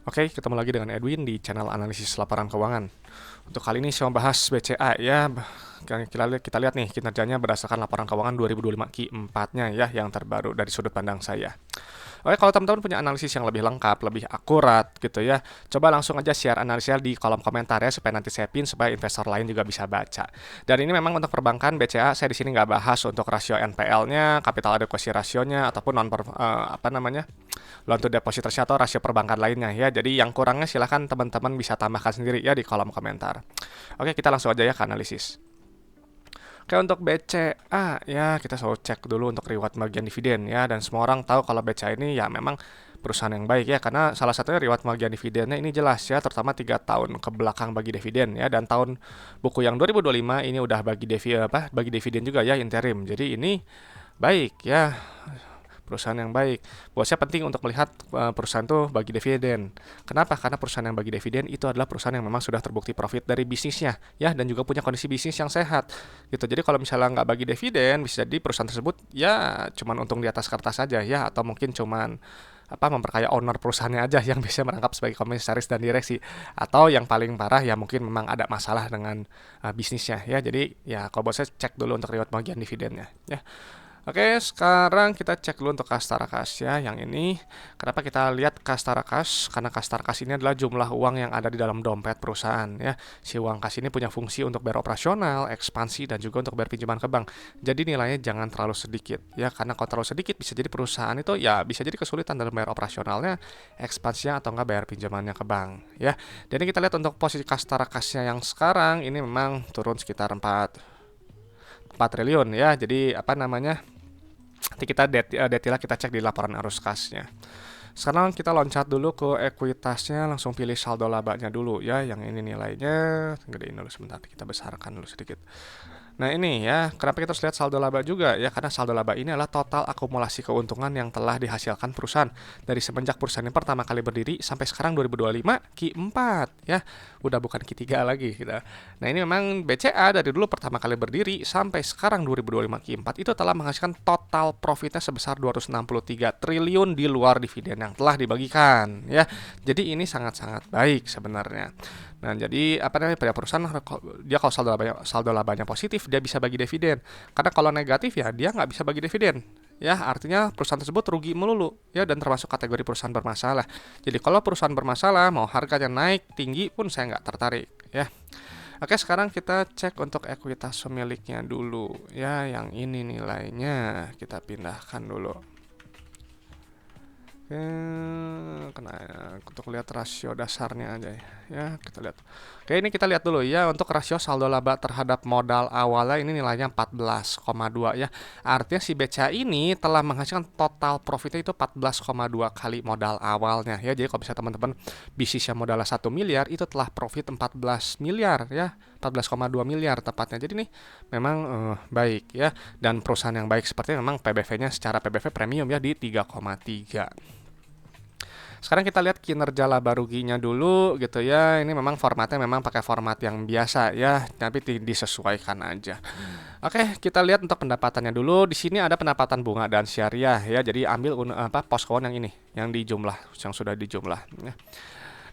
Oke, ketemu lagi dengan Edwin di channel analisis laporan keuangan. Untuk kali ini saya mau bahas BCA ya. Kita lihat nih kinerjanya berdasarkan laporan keuangan 2025 Q4-nya ya yang terbaru dari sudut pandang saya. Oke, kalau teman-teman punya analisis yang lebih lengkap, lebih akurat gitu ya, coba langsung aja share analisisnya di kolom komentar ya supaya nanti saya pin supaya investor lain juga bisa baca. Dan ini memang untuk perbankan BCA saya di sini nggak bahas untuk rasio NPL-nya, capital adequacy ratio-nya ataupun loan to deposit ratio atau rasio perbankan lainnya ya. Jadi yang kurangnya silahkan teman-teman bisa tambahkan sendiri ya di kolom komentar. Oke, kita langsung aja ya ke analisis. Oke, untuk BCA ya kita selalu cek dulu untuk reward bagian dividen ya, dan semua orang tahu kalau BCA ini ya memang perusahaan yang baik ya, karena salah satunya reward bagian dividennya ini jelas ya, terutama 3 tahun ke belakang bagi dividen ya, dan tahun buku yang 2025 ini udah bagi dividen juga ya interim. Jadi ini baik ya, perusahaan yang baik. Buat saya penting untuk melihat perusahaan tuh bagi dividen. Kenapa? Karena perusahaan yang bagi dividen itu adalah perusahaan yang memang sudah terbukti profit dari bisnisnya, ya, dan juga punya kondisi bisnis yang sehat. Gitu. Jadi kalau misalnya nggak bagi dividen, bisa jadi perusahaan tersebut ya cuman untung di atas kertas saja ya, atau mungkin cuman memperkaya owner perusahaannya aja yang biasanya merangkap sebagai komisaris dan direksi, atau yang paling parah ya mungkin memang ada masalah dengan bisnisnya ya. Jadi ya kalau buat saya cek dulu untuk reward bagian dividennya ya. Oke, sekarang kita cek dulu untuk Kastara Kas ya, yang ini. Kenapa kita lihat Kastara Kas? Karena Kastara Kas ini adalah jumlah uang yang ada di dalam dompet perusahaan ya. Si uang kas ini punya fungsi untuk bayar operasional, ekspansi, dan juga untuk bayar pinjaman ke bank. Jadi nilainya jangan terlalu sedikit ya, karena kalau terlalu sedikit bisa jadi perusahaan itu ya bisa jadi kesulitan dalam bayar operasionalnya, ekspansinya, atau nggak bayar pinjamannya ke bank ya. Jadi kita lihat untuk posisi Kastara Kasnya yang sekarang ini memang turun sekitar 4 triliun ya. Jadi nanti kita detailnya kita cek di laporan arus kasnya. Sekarang kita loncat dulu ke ekuitasnya, langsung pilih saldo labanya dulu ya. Yang ini nilainya, gedein dulu sebentar, kita besarkan dulu sedikit. Nah ini ya, kenapa kita harus lihat saldo laba juga ya, karena saldo laba ini adalah total akumulasi keuntungan yang telah dihasilkan perusahaan dari semenjak perusahaan yang pertama kali berdiri sampai sekarang 2025 Q4 ya, udah bukan Q3 lagi gitu. Nah ini memang BCA dari dulu pertama kali berdiri sampai sekarang 2025 Q4 itu telah menghasilkan total profitnya sebesar 263 triliun di luar dividen yang telah dibagikan ya. Jadi ini sangat-sangat baik sebenarnya. Nah, jadi pada perusahaan dia kalau saldo labanya positif dia bisa bagi dividen. Karena kalau negatif ya dia nggak bisa bagi dividen. Ya, artinya perusahaan tersebut rugi melulu ya, dan termasuk kategori perusahaan bermasalah. Jadi kalau perusahaan bermasalah mau harganya naik tinggi pun saya nggak tertarik ya. Oke, sekarang kita cek untuk ekuitas pemiliknya dulu ya, yang ini nilainya kita pindahkan dulu. Oke, kena untuk lihat rasio dasarnya aja ya, kita lihat. Oke, ini kita lihat dulu ya untuk rasio saldo laba terhadap modal awalnya ini nilainya 14,2 ya. Artinya si BCA ini telah menghasilkan total profitnya itu 14,2 kali modal awalnya ya. Jadi kalau bisa teman-teman bisnisnya modalnya 1 miliar itu telah profit 14 miliar ya. 14,2 miliar tepatnya. Jadi nih memang baik ya, dan perusahaan yang baik seperti memang PBV-nya secara PBV premium ya di 3,3. Sekarang kita lihat kinerja laba ruginya dulu gitu ya. Ini memang formatnya memang pakai format yang biasa ya, tapi disesuaikan aja. Oke, kita lihat untuk pendapatannya dulu. Di sini ada pendapatan bunga dan syariah ya. Jadi ambil pos keuangan yang ini, yang dijumlah, yang sudah dijumlah ya.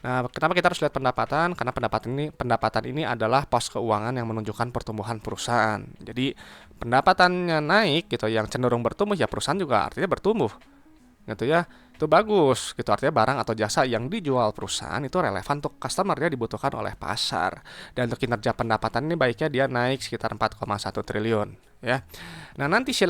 Nah, kenapa kita harus lihat pendapatan? Karena pendapatan ini adalah pos keuangan yang menunjukkan pertumbuhan perusahaan. Jadi pendapatannya naik gitu, yang cenderung bertumbuh ya perusahaan juga artinya bertumbuh gitu ya. Itu bagus gitu, artinya barang atau jasa yang dijual perusahaan itu relevan untuk customer, dia dibutuhkan oleh pasar. Dan untuk kinerja pendapatan ini baiknya dia naik sekitar 4,1 triliun ya. Nah, nanti si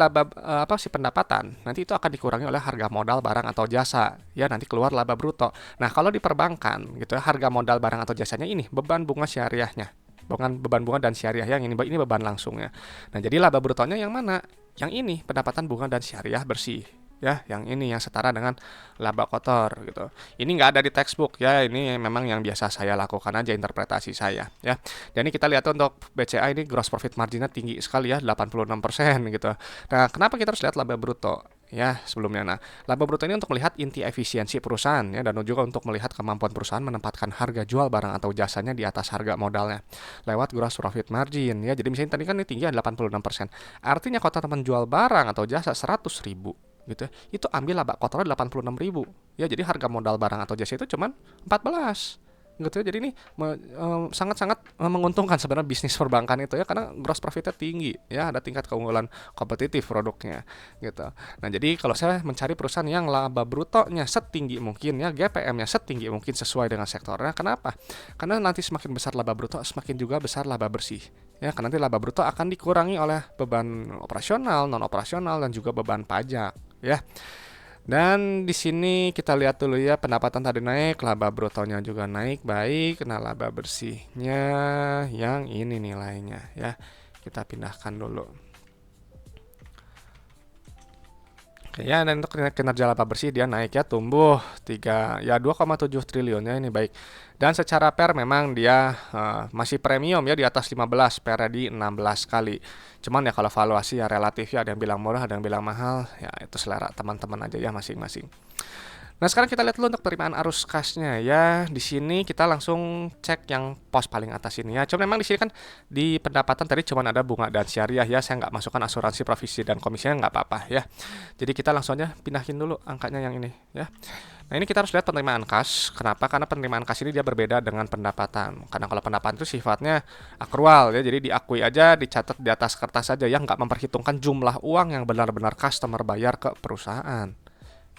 pendapatan nanti itu akan dikurangi oleh harga modal barang atau jasa ya, nanti keluar laba bruto. Nah, kalau di perbankan gitu ya, harga modal barang atau jasanya ini beban bunga syariahnya, bukan beban bunga dan syariah, yang ini beban langsungnya. Nah, jadi laba brutonya yang mana? Yang ini pendapatan bunga dan syariah bersih ya, yang ini yang setara dengan laba kotor gitu. Ini nggak ada di textbook ya, ini memang yang biasa saya lakukan aja, interpretasi saya ya. Dan ini kita lihat untuk BCA ini gross profit marginnya tinggi sekali ya, 86% gitu. Nah, kenapa kita harus lihat laba bruto ya sebelumnya? Nah, laba bruto ini untuk melihat inti efisiensi perusahaan ya, dan juga untuk melihat kemampuan perusahaan menempatkan harga jual barang atau jasanya di atas harga modalnya lewat gross profit margin ya. Jadi misalnya tadi kan ini tinggi 86%. Artinya kalau teman jual barang atau jasa 100 ribu gitu, itu ambil laba kotornya 86.000 ya. Jadi harga modal barang atau jasa itu cuman 14 gitu ya. Jadi ini sangat-sangat menguntungkan sebenarnya bisnis perbankan itu ya, karena gross profitnya tinggi ya, ada tingkat keunggulan kompetitif produknya gitu. Nah, jadi kalau saya mencari perusahaan yang laba brutonya setinggi mungkin ya, GPM-nya setinggi mungkin sesuai dengan sektornya. Kenapa? Karena nanti semakin besar laba bruto, semakin juga besar laba bersih ya, karena nanti laba bruto akan dikurangi oleh beban operasional, non operasional, dan juga beban pajak ya. Dan di sini kita lihat dulu ya, pendapatan tadi naik, laba brutonya juga naik, baik. Nah, laba bersihnya yang ini nilainya ya. Kita pindahkan dulu. Oke ya, dan untuk kinerja laba bersih dia naik ya, tumbuh 2,7 triliun ya, ini baik. Dan secara PER memang dia masih premium ya, di atas 15, PER di 16 kali. Cuman ya kalau valuasi ya relatif ya, ada yang bilang murah, ada yang bilang mahal, ya itu selera teman-teman aja ya masing-masing. Nah, sekarang kita lihat dulu untuk penerimaan arus kasnya ya. Di sini kita langsung cek yang pos paling atas ini ya. Cuma memang di sini kan di pendapatan tadi cuma ada bunga dan syariah ya. Saya nggak masukkan asuransi, provisi, dan komisinya, nggak apa-apa ya. Jadi kita langsung aja pindahin dulu angkanya yang ini ya. Nah, ini kita harus lihat penerimaan kas. Kenapa? Karena penerimaan kas ini dia berbeda dengan pendapatan. Karena kalau pendapatan itu sifatnya akrual ya. Jadi diakui aja, dicatat di atas kertas saja ya, nggak memperhitungkan jumlah uang yang benar-benar customer bayar ke perusahaan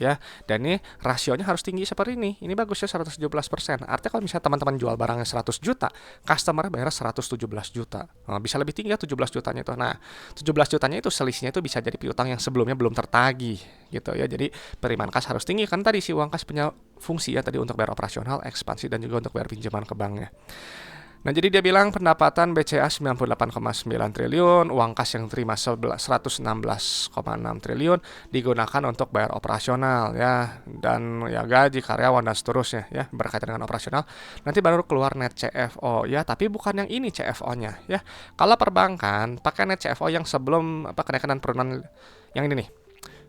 ya. Dan ini rasionya harus tinggi seperti ini. Ini bagusnya 117%. Artinya kalau misalnya teman-teman jual barangnya 100 juta, customer bayar 117 juta. Nah, bisa lebih tinggi ya 17 jutanya itu. Nah, 17 jutanya itu selisihnya itu bisa jadi piutang yang sebelumnya belum tertagih gitu ya. Jadi penerimaan kas harus tinggi, kan tadi si uang kas punya fungsi ya tadi untuk bayar operasional, ekspansi, dan juga untuk bayar pinjaman ke banknya. Nah, jadi dia bilang pendapatan BCA 98,9 triliun, uang kas yang terima 116,6 triliun digunakan untuk bayar operasional ya, dan ya gaji karyawan dan seterusnya ya, berkaitan dengan operasional. Nanti baru keluar net CFO ya, tapi bukan yang ini CFO-nya ya. Kalau perbankan pakai net CFO yang sebelum kenaikan dan penurunan yang ini nih.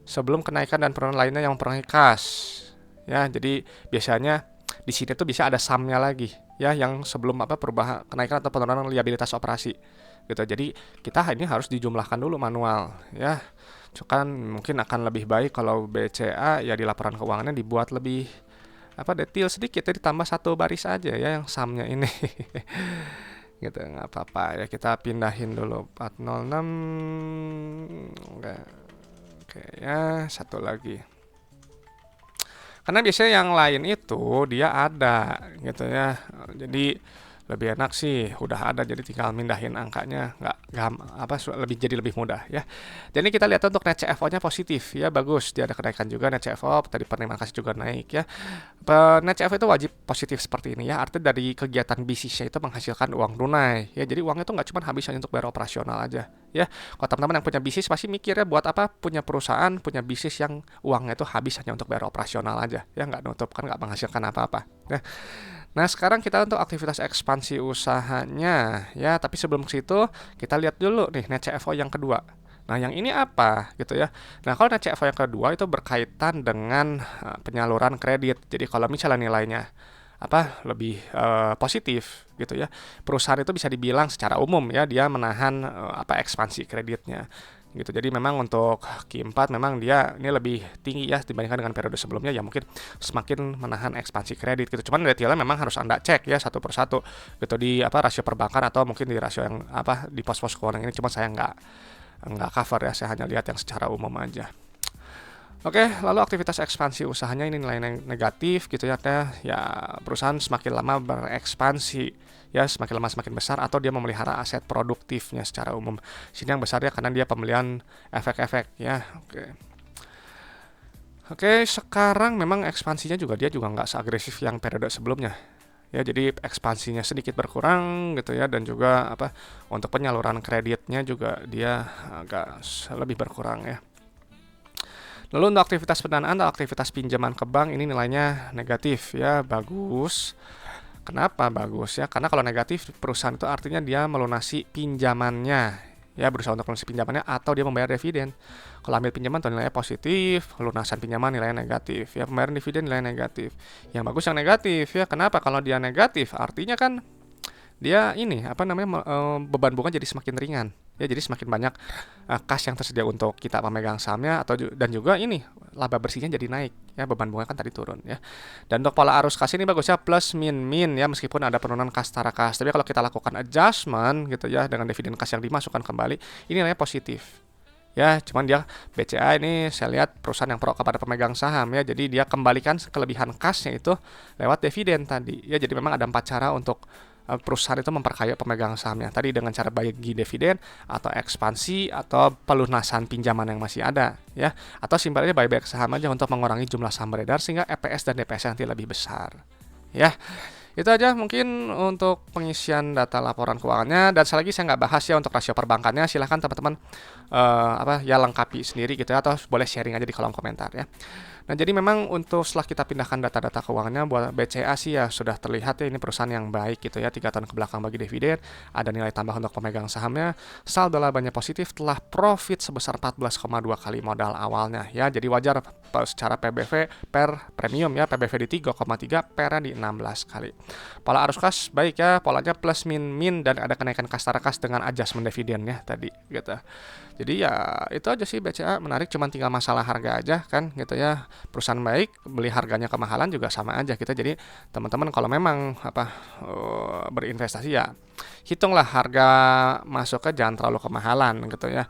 Sebelum kenaikan dan penurunan lainnya yang mempengaruhi kas ya. Jadi biasanya di sini tuh bisa ada sumnya lagi ya, yang sebelum perubahan kenaikan atau penurunan liabilitas operasi gitu. Jadi kita ini harus dijumlahkan dulu manual ya. Kan mungkin akan lebih baik kalau BCA ya di laporan keuangannya dibuat lebih detail sedikit ya, ditambah satu baris aja ya yang sumnya ini. Gitu, nggak apa-apa ya, kita pindahin dulu 406. Oke ya, satu lagi. Karena biasanya yang lain itu dia ada gitu ya. Jadi lebih enak sih udah ada, jadi tinggal mindahin angkanya, jadi lebih mudah ya. Jadi kita lihat untuk net CFO-nya positif ya, bagus, dia ada kenaikan juga net CFO, tadi penerimaan kas juga naik ya. Net CFO itu wajib positif seperti ini ya, artinya dari kegiatan bisnisnya itu menghasilkan uang tunai ya. Jadi uangnya itu nggak cuma habis hanya untuk bayar operasional aja ya. Kalau teman-teman yang punya bisnis pasti mikirnya buat apa punya perusahaan, punya bisnis yang uangnya itu habis hanya untuk bayar operasional aja ya, nggak nutup, kan nggak menghasilkan apa-apa ya. Nah, sekarang kita untuk aktivitas ekspansi usahanya ya, tapi sebelum ke situ kita lihat dulu nih net CFO yang kedua. Nah, yang ini apa gitu ya. Nah, kalau net CFO yang kedua itu berkaitan dengan penyaluran kredit. Jadi kalau misalnya nilainya lebih positif gitu ya, perusahaan itu bisa dibilang secara umum ya dia menahan ekspansi kreditnya gitu. Jadi memang untuk Q4 memang dia ini lebih tinggi ya dibandingkan dengan periode sebelumnya ya, mungkin semakin menahan ekspansi kredit gitu. Cuman detailnya memang harus Anda cek ya satu persatu gitu di rasio perbankan atau mungkin di rasio yang di pos-pos keuangan ini. Cuma saya nggak cover ya, saya hanya lihat yang secara umum aja. Oke, lalu aktivitas ekspansi usahanya ini nilai negatif gitu ya. Ya perusahaan semakin lama berekspansi ya, semakin lama semakin besar, atau dia memelihara aset produktifnya secara umum. Sini yang besar ya karena dia pembelian efek-efek ya. Oke, sekarang memang ekspansinya juga dia juga nggak seagresif yang periode sebelumnya. Ya, jadi ekspansinya sedikit berkurang gitu ya, dan juga untuk penyaluran kreditnya juga dia agak lebih berkurang ya. Lalu untuk aktivitas pendanaan atau aktivitas pinjaman ke bank ini nilainya negatif ya, bagus. Kenapa bagus ya? Karena kalau negatif perusahaan itu artinya dia melunasi pinjamannya ya, berusaha untuk melunasi pinjamannya atau dia membayar dividen. Kalau ambil pinjaman tuh nilainya positif, lunasan pinjaman nilainya negatif ya, pembayaran dividen nilainya negatif. Yang bagus yang negatif ya. Kenapa? Kalau dia negatif artinya kan dia ini beban bunga jadi semakin ringan Ya, jadi semakin banyak kas yang tersedia untuk kita pemegang sahamnya dan juga ini laba bersihnya jadi naik ya, beban bunga kan tadi turun ya. Dan untuk pola arus kas ini bagusnya plus min ya, meskipun ada penurunan kas setara kas. Tapi kalau kita lakukan adjustment gitu ya dengan dividen kas yang dimasukkan kembali, ini namanya positif. Ya, cuman dia BCA ini saya lihat perusahaan yang pro kepada pemegang saham ya. Jadi dia kembalikan kelebihan kasnya itu lewat dividen tadi. Ya, jadi memang ada 4 cara untuk perusahaan itu memperkaya pemegang sahamnya. Tadi dengan cara bagi dividen atau ekspansi atau pelunasan pinjaman yang masih ada ya. Atau simpelnya buyback saham aja untuk mengurangi jumlah saham beredar sehingga EPS dan DPS nanti lebih besar. Ya. Itu aja mungkin untuk pengisian data laporan keuangannya, dan sekali lagi saya nggak bahas ya untuk rasio perbankannya, silahkan teman-teman ya lengkapi sendiri gitu ya, atau boleh sharing aja di kolom komentar ya. Nah, jadi memang untuk setelah kita pindahkan data-data keuangannya buat BCA sih ya sudah terlihat ya ini perusahaan yang baik gitu ya, 3 tahun ke belakang bagi dividen, ada nilai tambah untuk pemegang sahamnya, saldo labanya positif, telah profit sebesar 14,2 kali modal awalnya ya. Jadi wajar secara PBV per premium ya, PBV di 3,3, PER di 16 kali. Pola arus kas baik ya, polanya plus min dan ada kenaikan kas setara kas dengan adjustment dividennya tadi gitu. Jadi ya itu aja sih BCA menarik, cuman tinggal masalah harga aja kan gitu ya. Perusahaan baik, beli harganya kemahalan juga sama aja kita. Jadi teman-teman kalau memang berinvestasi ya hitunglah harga masuknya jangan terlalu kemahalan gitu ya.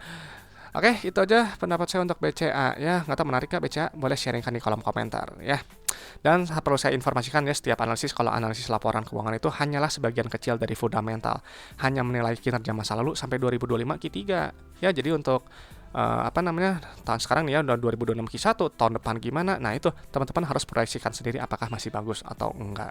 Oke, itu aja pendapat saya untuk BCA ya. Nggak tahu menarik nggak BCA? Boleh sharingkan di kolom komentar ya. Dan perlu saya informasikan ya, setiap analisis, kalau analisis laporan keuangan itu hanyalah sebagian kecil dari fundamental. Hanya menilai kinerja masa lalu sampai 2025 Q3. Ya, jadi untuk tahun sekarang nih ya udah 2026 Q1, tahun depan gimana? Nah, itu teman-teman harus proyeksikan sendiri apakah masih bagus atau enggak.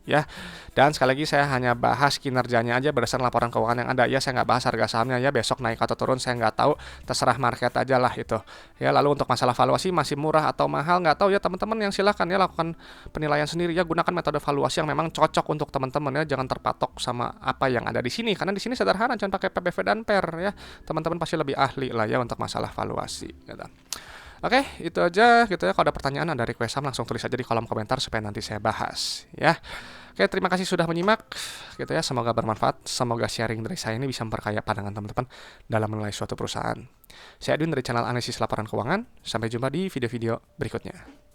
Ya, dan sekali lagi saya hanya bahas kinerjanya aja berdasarkan laporan keuangan yang ada ya, saya nggak bahas harga sahamnya ya, besok naik atau turun saya nggak tahu, terserah market aja lah itu ya. Lalu untuk masalah valuasi masih murah atau mahal nggak tahu ya, teman-teman yang silahkan ya lakukan penilaian sendiri ya, gunakan metode valuasi yang memang cocok untuk teman-teman ya, jangan terpatok sama apa yang ada di sini karena di sini sederhana, jangan pakai PBV dan PER ya, teman-teman pasti lebih ahli lah ya untuk masalah valuasi gitu. Oke, itu aja gitu ya. Kalau ada pertanyaan, ada request saham, langsung tulis aja di kolom komentar supaya nanti saya bahas ya. Oke, terima kasih sudah menyimak gitu ya. Semoga bermanfaat. Semoga sharing dari saya ini bisa memperkaya pandangan teman-teman dalam menilai suatu perusahaan. Saya Edwin dari channel Analisis Laporan Keuangan. Sampai jumpa di video-video berikutnya.